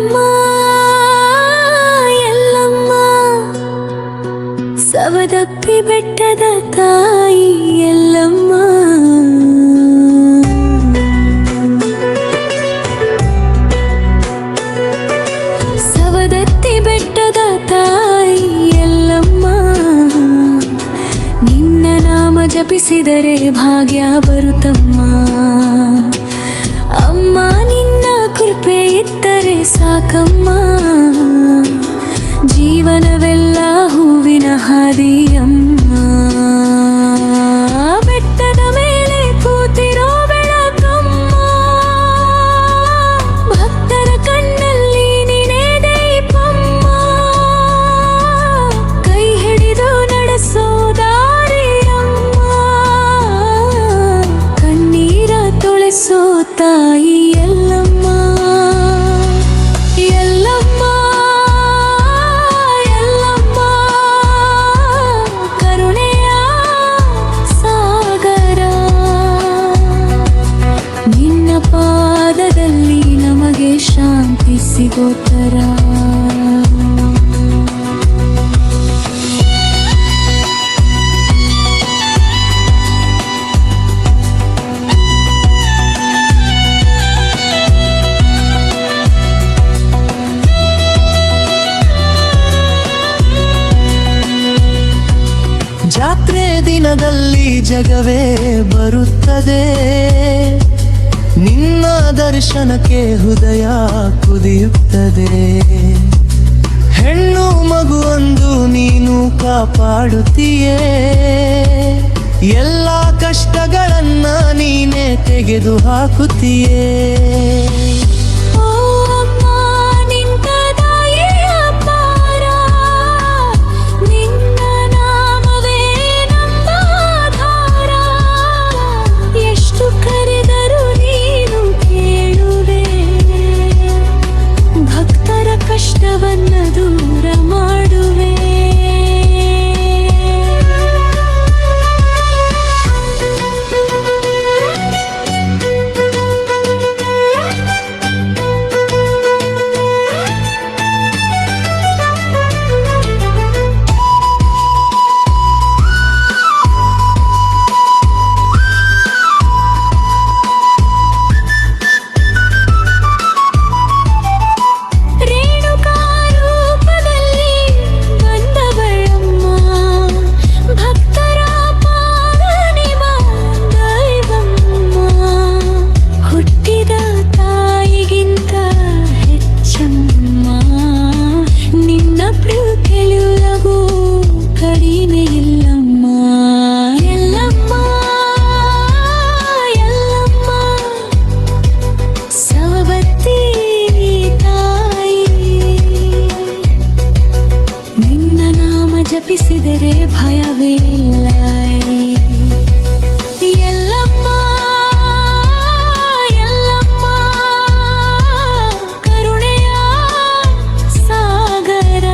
ಎಲ್ಲಮ್ಮ ಎಲ್ಲಮ್ಮ ಸವದತ್ತಿ ಬೆಟ್ಟದ ತಾಯಿ ಎಲ್ಲಮ್ಮ ಸವದತ್ತಿ ಬೆಟ್ಟದ ತಾಯಿ ಎಲ್ಲಮ್ಮ ನಿನ್ನ ನಾಮ ಜಪಿಸಿದರೆ ಭಾಗ್ಯ ಬರುತ್ತಮ್ಮ ಅಮ್ಮ ನಿನ್ನ ಕೃಪೆ ಇದ್ದರೆ ಸಾಕಮ್ಮ ಜೀವನವೆಲ್ಲ ಹೂವಿನ ಹಾದಿಯಮ್ಮ ಬೆಟ್ಟದ ಮೇಲೆ ಕೂತಿರೋ ಬೆಳಕಮ್ಮ ಭಕ್ತರ ಕಣ್ಣಲ್ಲಿ ನೀನೇ ದೀಪಮ್ಮ ಕೈ ಹಿಡಿದು ನಡೆಸೋ ದಾರಿಯಮ್ಮ ಕಣ್ಣೀರ ತೊಳೆಸೋ ತಾಯಿ ಎಲ್ಲಮ್ಮ ಎಲ್ಲಮ್ಮ ಎಲ್ಲಮ್ಮ ಕರುಣೆಯ ಸಾಗರ ನಿನ್ನ ಪಾದದಲ್ಲಿ ನಮಗೆ ಶಾಂತಿ ಸಿಗೋ ತರ ಜಾತ್ರೆ ದಿನದಲ್ಲಿ ಜಗವೇ ಬರುತ್ತದೆ ನಿನ್ನ ದರ್ಶನಕ್ಕೆ ಹೃದಯ ಕುದಿಯುತ್ತದೆ ಹೆಣ್ಣು ಮಗುವೊಂದು ನೀನು ಕಾಪಾಡುತ್ತೀಯೇ ಎಲ್ಲ ಕಷ್ಟಗಳನ್ನ ನೀನೇ ತೆಗೆದು ಹಾಕುತ್ತೀಯೇ ಕಷ್ಟವನ್ನ ದೂರ ಮಾಡುವೆ ಜಪಿಸಿದರೆ ಭಯವೇ ಇಲ್ಲ ಎಲ್ಲಮ್ಮ ಎಲ್ಲಮ್ಮ ಕರುಣೆಯ ಸಾಗರ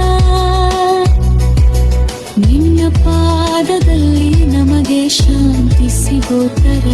ನಿನ್ನ ಪಾದದಲ್ಲಿ ನಮಗೆ ಶಾಂತಿ ಸಿಗೋ ತರ